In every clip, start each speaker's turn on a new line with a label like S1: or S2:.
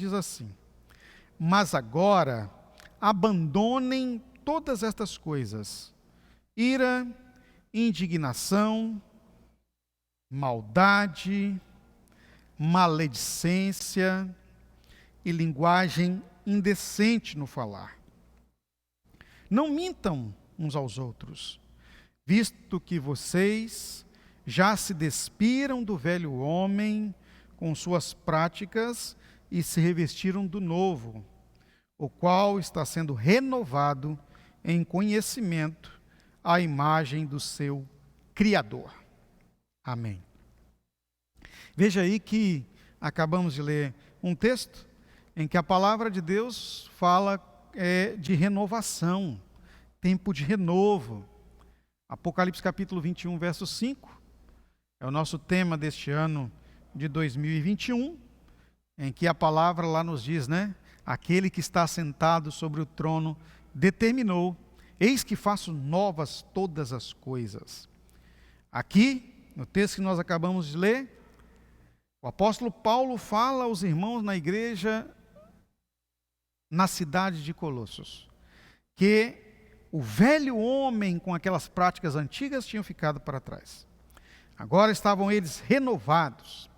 S1: diz assim: mas agora abandonem todas estas coisas: ira, indignação, maldade, maledicência e linguagem indecente no falar. Não mintam uns aos outros, visto que vocês já se despiram do velho homem com suas práticas e se revestiram do novo, o qual está sendo renovado em conhecimento à imagem do seu Criador. Amém. Veja aí que acabamos de ler um texto em que a palavra de Deus fala de renovação, tempo de renovo. Apocalipse capítulo 21, verso 5, é o nosso tema deste ano de 2021, em que a palavra lá nos diz, aquele que está sentado sobre o trono determinou: eis que faço novas todas as coisas. Aqui, no texto que nós acabamos de ler, o apóstolo Paulo fala aos irmãos na igreja na cidade de Colossos, que o velho homem com aquelas práticas antigas tinham ficado para trás. Agora estavam eles renovados,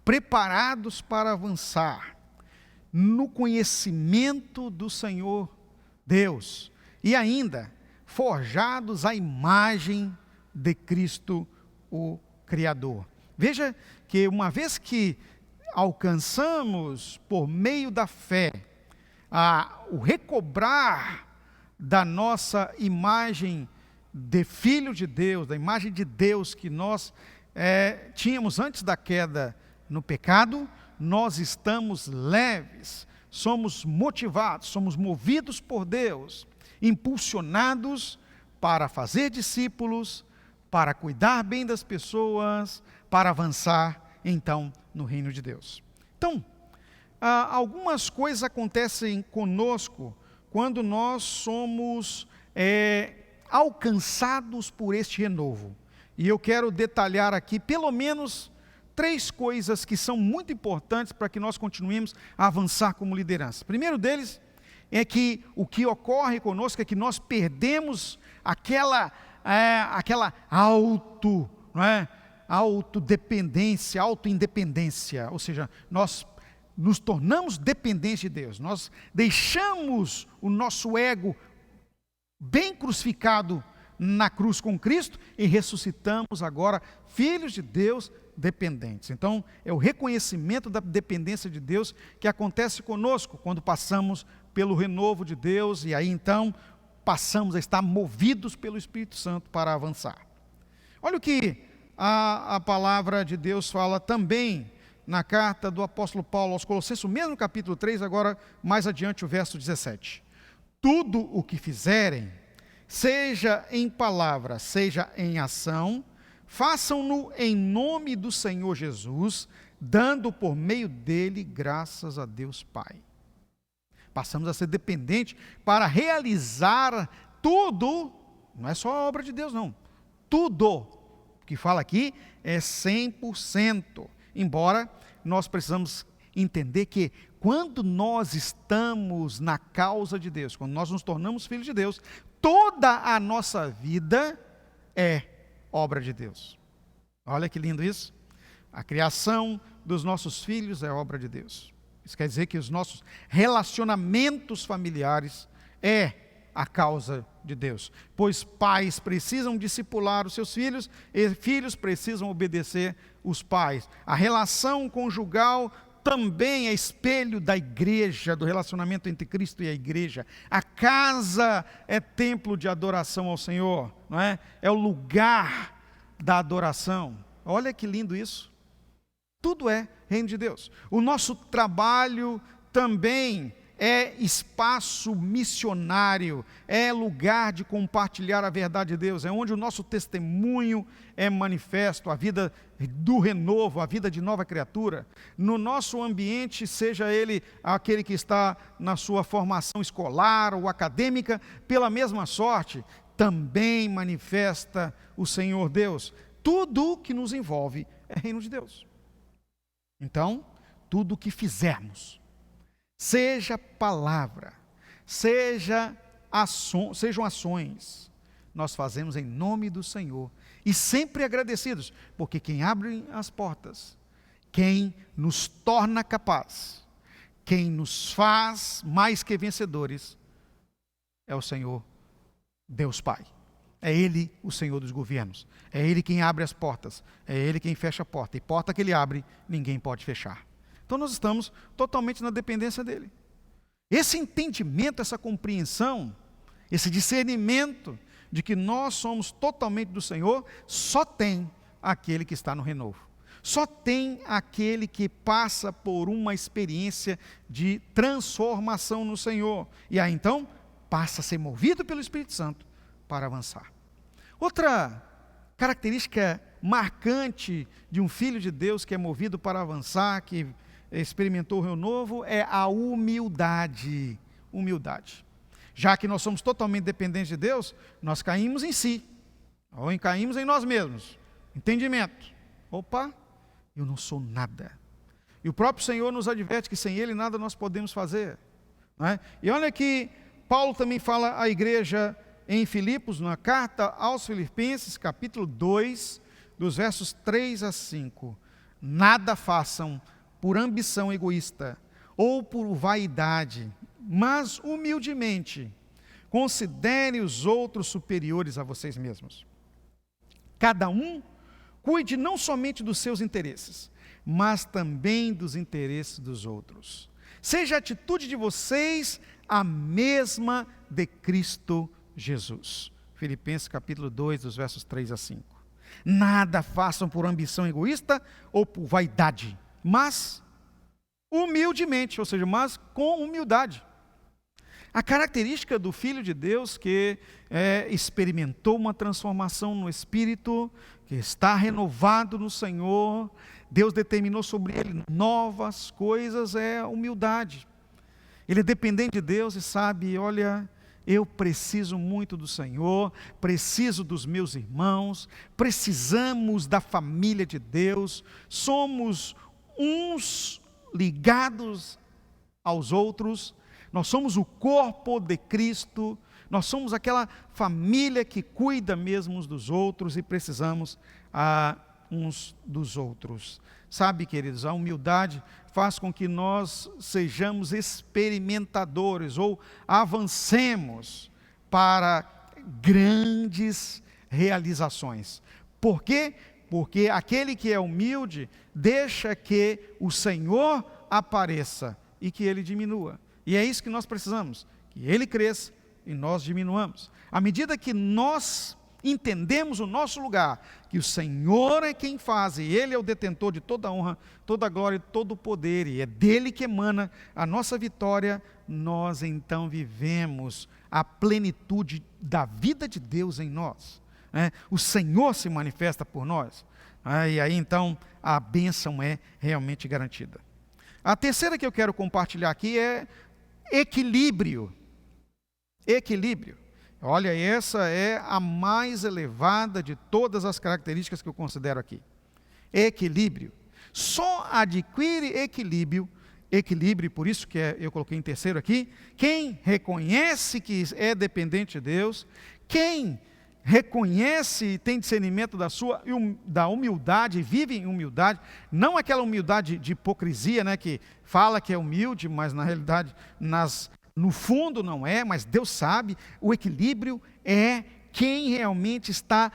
S1: preparados para avançar no conhecimento do Senhor Deus e ainda forjados à imagem de Cristo, o Criador. Veja que uma vez que alcançamos por meio da fé o recobrar da nossa imagem de filho de Deus, da imagem de Deus que nós tínhamos antes da queda no pecado, nós estamos leves, somos motivados, somos movidos por Deus, impulsionados para fazer discípulos, para cuidar bem das pessoas, para avançar então no reino de Deus. Então, algumas coisas acontecem conosco quando nós somos alcançados por este renovo. E eu quero detalhar aqui pelo menos 3 coisas que são muito importantes para que nós continuemos a avançar como liderança. O primeiro deles é que o que ocorre conosco é que nós perdemos aquela autodependência, autoindependência, ou seja, nós nos tornamos dependentes de Deus, nós deixamos o nosso ego bem crucificado na cruz com Cristo e ressuscitamos agora filhos de Deus dependentes. Então, é o reconhecimento da dependência de Deus que acontece conosco quando passamos pelo renovo de Deus e aí então passamos a estar movidos pelo Espírito Santo para avançar. Olha o que a palavra de Deus fala também na carta do apóstolo Paulo aos Colossenses, o mesmo capítulo 3, agora mais adiante o verso 17. Tudo o que fizerem, seja em palavra, seja em ação, façam-no em nome do Senhor Jesus, dando por meio dele graças a Deus Pai. Passamos a ser dependentes para realizar tudo, não é só a obra de Deus não, tudo o que fala aqui é 100%, embora nós precisamos entender que quando nós estamos na causa de Deus, quando nós nos tornamos filhos de Deus, toda a nossa vida é obra de Deus. Olha que lindo isso. A criação dos nossos filhos é obra de Deus. Isso quer dizer que os nossos relacionamentos familiares é a causa de Deus. Pois pais precisam discipular os seus filhos e filhos precisam obedecer os pais. A relação conjugal também é espelho da igreja, do relacionamento entre Cristo e a igreja. A casa é templo de adoração ao Senhor, não é? É o lugar da adoração. Olha que lindo isso. Tudo é reino de Deus. O nosso trabalho também é espaço missionário, é lugar de compartilhar a verdade de Deus, é onde o nosso testemunho é manifesto, a vida do renovo, a vida de nova criatura. No nosso ambiente, seja ele aquele que está na sua formação escolar ou acadêmica, pela mesma sorte, também manifesta o Senhor Deus. Tudo que nos envolve é reino de Deus. Então, tudo o que fizermos, seja palavra, sejam ações, nós fazemos em nome do Senhor, e sempre agradecidos, porque quem abre as portas, quem nos torna capaz, quem nos faz mais que vencedores, é o Senhor Deus Pai. É Ele o Senhor dos governos, é Ele quem abre as portas, é Ele quem fecha a porta, e porta que Ele abre, ninguém pode fechar. Então nós estamos totalmente na dependência dEle. Esse entendimento, essa compreensão, esse discernimento de que nós somos totalmente do Senhor, só tem aquele que está no renovo. Só tem aquele que passa por uma experiência de transformação no Senhor. E aí então, passa a ser movido pelo Espírito Santo para avançar. Outra característica marcante de um filho de Deus que é movido para avançar, que experimentou o renovo, é a humildade. Humildade. Já que nós somos totalmente dependentes de Deus, nós caímos em si, ou caímos em nós mesmos. Entendimento. Opa, eu não sou nada. E o próprio Senhor nos adverte que sem Ele nada nós podemos fazer. Não é? E olha que Paulo também fala à igreja em Filipos, na carta aos Filipenses, capítulo 2, dos versos 3 a 5. Nada façam por ambição egoísta ou por vaidade, mas humildemente considerem os outros superiores a vocês mesmos. Cada um cuide não somente dos seus interesses, mas também dos interesses dos outros. Seja a atitude de vocês a mesma de Cristo Jesus. Filipenses capítulo 2, dos versos 3 a 5. Nada façam por ambição egoísta ou por vaidade, mas humildemente, ou seja, mas com humildade. A característica do Filho de Deus que experimentou uma transformação no Espírito, que está renovado no Senhor, Deus determinou sobre ele novas coisas, é a humildade. Ele é dependente de Deus e sabe, olha, eu preciso muito do Senhor, preciso dos meus irmãos, precisamos da família de Deus, somos uns ligados aos outros, nós somos o corpo de Cristo, nós somos aquela família que cuida mesmo uns dos outros e precisamos uns dos outros. Sabe, queridos, a humildade faz com que nós sejamos experimentadores ou avancemos para grandes realizações. Por quê? Porque aquele que é humilde deixa que o Senhor apareça e que Ele diminua. E é isso que nós precisamos, que Ele cresça e nós diminuamos. À medida que nós entendemos o nosso lugar, que o Senhor é quem faz, e Ele é o detentor de toda a honra, toda a glória e todo o poder, e é dele que emana a nossa vitória, nós então vivemos a plenitude da vida de Deus em nós. O Senhor se manifesta por nós, e aí então a bênção é realmente garantida. A terceira que eu quero compartilhar aqui é equilíbrio. Equilíbrio. Olha, essa é a mais elevada de todas as características que eu considero aqui. Equilíbrio. Só adquire equilíbrio, por isso que eu coloquei em terceiro aqui, quem reconhece que é dependente de Deus, quem reconhece e tem discernimento da humildade, vive em humildade, não aquela humildade de hipocrisia, né, que fala que é humilde, mas na realidade, no fundo não é, mas Deus sabe. O equilíbrio é quem realmente está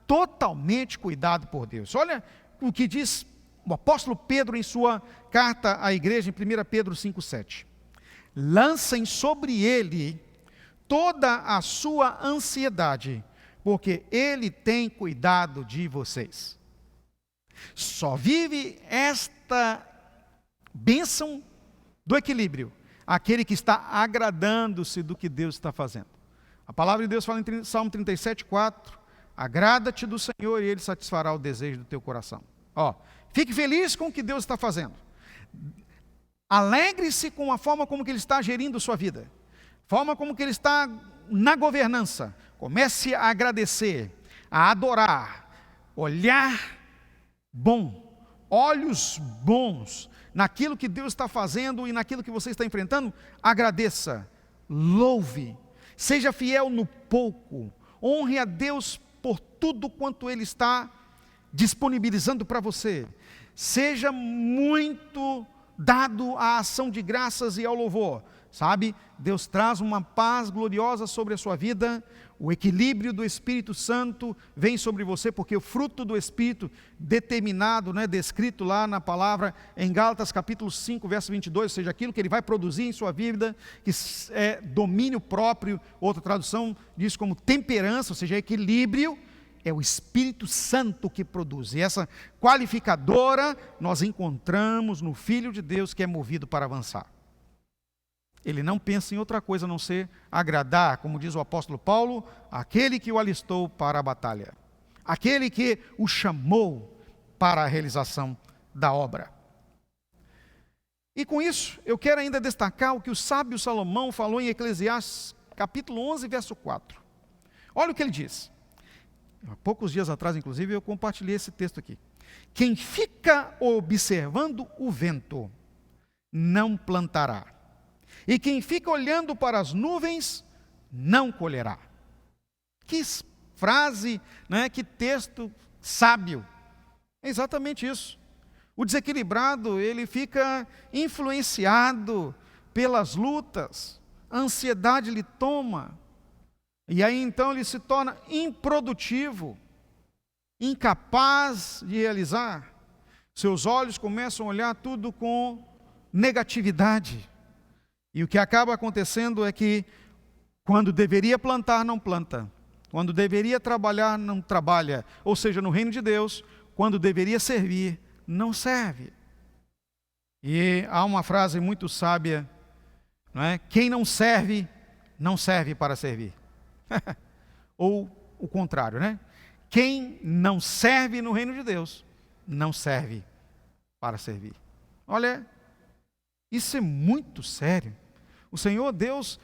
S1: totalmente cuidado por Deus. Olha o que diz o apóstolo Pedro em sua carta à igreja, em 1 Pedro 5,7. Lancem sobre ele toda a sua ansiedade, porque Ele tem cuidado de vocês. Só vive esta bênção do equilíbrio aquele que está agradando-se do que Deus está fazendo. A palavra de Deus fala em Salmo 37,4, agrada-te do Senhor e Ele satisfará o desejo do teu coração. Fique feliz com o que Deus está fazendo. Alegre-se com a forma como que Ele está gerindo sua vida, forma como que Ele está na governança. Comece a agradecer, a adorar, olhar bom, olhos bons, naquilo que Deus está fazendo e naquilo que você está enfrentando, agradeça, louve, seja fiel no pouco, honre a Deus por tudo quanto Ele está disponibilizando para você. Seja muito dado à ação de graças e ao louvor. Sabe, Deus traz uma paz gloriosa sobre a sua vida, o equilíbrio do Espírito Santo vem sobre você, porque o fruto do Espírito determinado, descrito lá na palavra em Gálatas capítulo 5, verso 22, ou seja, aquilo que Ele vai produzir em sua vida, que é domínio próprio, outra tradução diz como temperança, ou seja, equilíbrio, é o Espírito Santo que produz. E essa qualificadora nós encontramos no Filho de Deus que é movido para avançar. Ele não pensa em outra coisa a não ser agradar, como diz o apóstolo Paulo, aquele que o alistou para a batalha, aquele que o chamou para a realização da obra. E com isso, eu quero ainda destacar o que o sábio Salomão falou em Eclesiastes, capítulo 11, verso 4. Olha o que ele diz. Há poucos dias atrás, inclusive, eu compartilhei esse texto aqui. Quem fica observando o vento, não plantará. E quem fica olhando para as nuvens, não colherá. Que frase, que texto sábio. É exatamente isso. O desequilibrado, ele fica influenciado pelas lutas, a ansiedade lhe toma, e aí então ele se torna improdutivo, incapaz de realizar. Seus olhos começam a olhar tudo com negatividade. E o que acaba acontecendo é que, quando deveria plantar, não planta. Quando deveria trabalhar, não trabalha. Ou seja, no reino de Deus, quando deveria servir, não serve. E há uma frase muito sábia, quem não serve para servir. Ou o contrário, Quem não serve no reino de Deus, não serve para servir. Olha, isso é muito sério. O Senhor Deus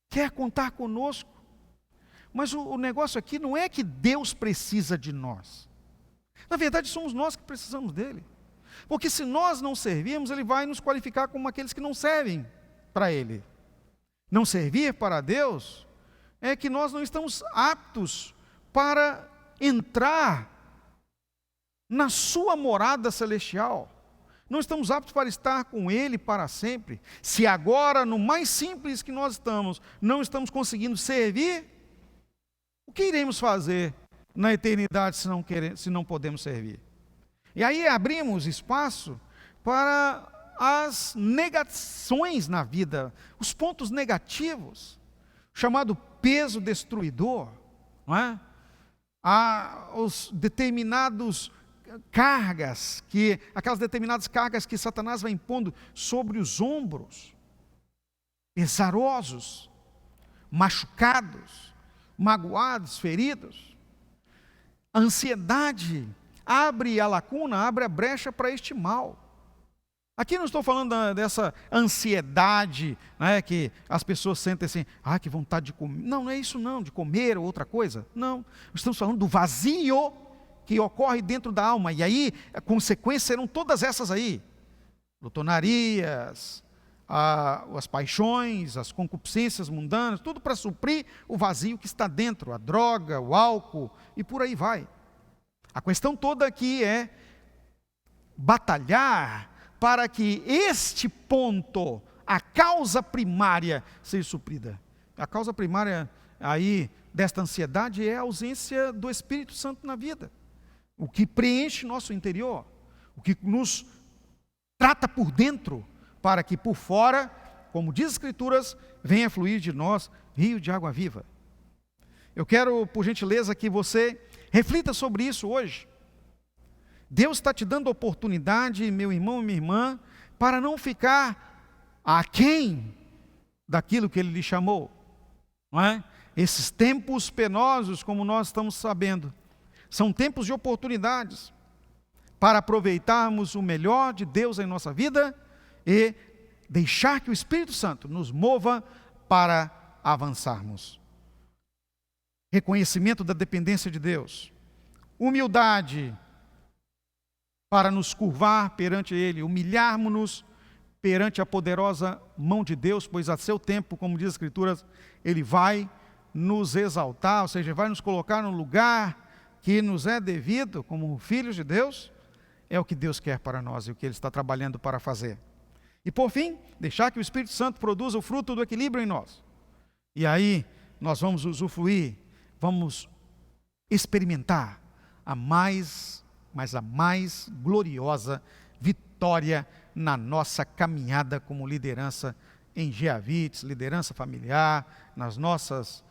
S1: quer contar conosco. Mas o negócio aqui não é que Deus precisa de nós. Na verdade, somos nós que precisamos dele. Porque se nós não servirmos, ele vai nos qualificar como aqueles que não servem para ele. Não servir para Deus é que nós não estamos aptos para entrar na sua morada celestial. Não estamos aptos para estar com Ele para sempre. Se agora, no mais simples que nós estamos, não estamos conseguindo servir, o que iremos fazer na eternidade se não podemos servir? E aí abrimos espaço para as negações na vida, os pontos negativos, chamado peso destruidor, Há os determinados aquelas determinadas cargas que Satanás vai impondo sobre os ombros, pesarosos, machucados, magoados, feridos. A ansiedade abre a lacuna, abre a brecha para este mal. Aqui não estou falando dessa ansiedade, que as pessoas sentem assim, que vontade de comer. Não é isso não, de comer ou outra coisa. Não, estamos falando do vazio que ocorre dentro da alma. E aí, a consequência serão todas essas aí. Glutonarias, as paixões, as concupiscências mundanas, tudo para suprir o vazio que está dentro, a droga, o álcool e por aí vai. A questão toda aqui é batalhar para que este ponto, a causa primária, seja suprida. A causa primária aí desta ansiedade é a ausência do Espírito Santo na vida. O que preenche nosso interior, o que nos trata por dentro, para que por fora, como diz as Escrituras, venha fluir de nós rio de água viva. Eu quero, por gentileza, que você reflita sobre isso hoje. Deus está te dando oportunidade, meu irmão e minha irmã, para não ficar aquém daquilo que Ele lhe chamou. Esses tempos penosos, como nós estamos sabendo, são tempos de oportunidades para aproveitarmos o melhor de Deus em nossa vida e deixar que o Espírito Santo nos mova para avançarmos. Reconhecimento da dependência de Deus, humildade, para nos curvar perante Ele, humilharmos-nos perante a poderosa mão de Deus, pois a seu tempo, como diz as Escrituras, Ele vai nos exaltar, ou seja, vai nos colocar no lugar que nos é devido, como filhos de Deus. É o que Deus quer para nós e o que Ele está trabalhando para fazer. E por fim, deixar que o Espírito Santo produza o fruto do equilíbrio em nós. E aí nós vamos usufruir, vamos experimentar a mais gloriosa vitória na nossa caminhada como liderança em Geavites, liderança familiar, nas nossas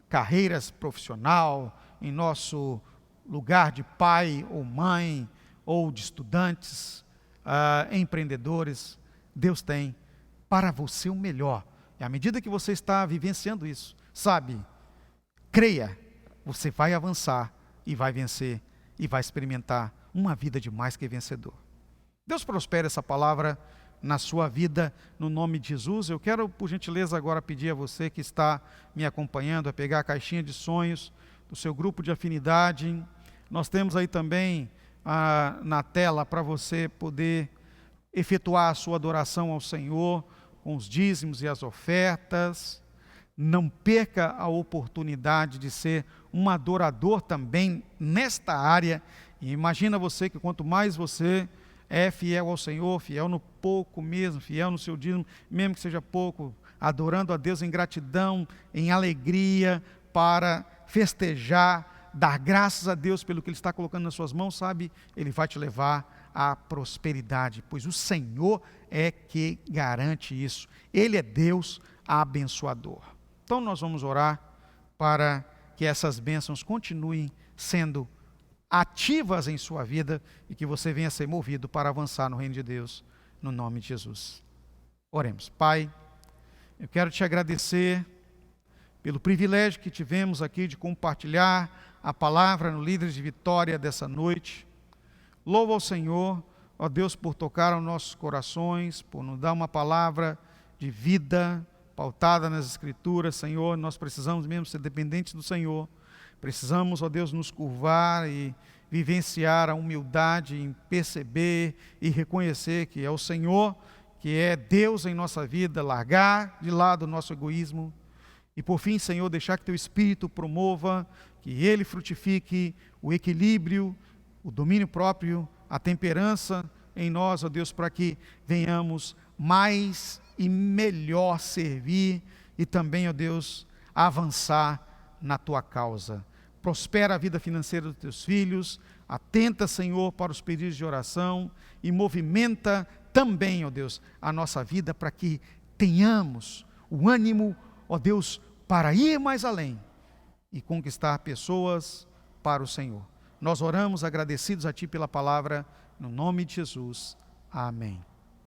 S1: carreiras profissional, em nosso lugar de pai ou mãe, ou de estudantes, empreendedores. Deus tem para você o melhor. E à medida que você está vivenciando isso, sabe, creia, você vai avançar e vai vencer e vai experimentar uma vida de mais que vencedor. Deus prospere essa palavra na sua vida, no nome de Jesus. Eu quero, por gentileza, agora pedir a você que está me acompanhando a pegar a caixinha de sonhos do seu grupo de afinidade. Nós temos aí também na tela para você poder efetuar a sua adoração ao Senhor com os dízimos e as ofertas. Não perca a oportunidade de ser um adorador também nesta área. E imagina você que quanto mais você é fiel ao Senhor, fiel no pouco mesmo, fiel no seu dízimo, mesmo que seja pouco, adorando a Deus em gratidão, em alegria, para festejar, dar graças a Deus pelo que Ele está colocando nas suas mãos, sabe? Ele vai te levar à prosperidade, pois o Senhor é que garante isso. Ele é Deus abençoador. Então nós vamos orar para que essas bênçãos continuem sendo ativas em sua vida e que você venha ser movido para avançar no reino de Deus, no nome de Jesus. Oremos. Pai, eu quero te agradecer pelo privilégio que tivemos aqui de compartilhar a palavra no Líderes de Vitória dessa noite. Louvo ao Senhor, ó Deus, por tocar aos nossos corações, por nos dar uma palavra de vida pautada nas Escrituras. Senhor, nós precisamos mesmo ser dependentes do Senhor. Precisamos, ó Deus, nos curvar e vivenciar a humildade em perceber e reconhecer que é o Senhor, que é Deus em nossa vida, largar de lado o nosso egoísmo. E por fim, Senhor, deixar que Teu Espírito promova, que Ele frutifique o equilíbrio, o domínio próprio, a temperança em nós, ó Deus, para que venhamos mais e melhor servir e também, ó Deus, avançar na Tua causa. Prospera a vida financeira dos Teus filhos, atenta, Senhor, para os pedidos de oração e movimenta também, ó Deus, a nossa vida para que tenhamos o ânimo, ó Deus, para ir mais além e conquistar pessoas para o Senhor. Nós oramos agradecidos a Ti pela palavra, no nome de Jesus. Amém.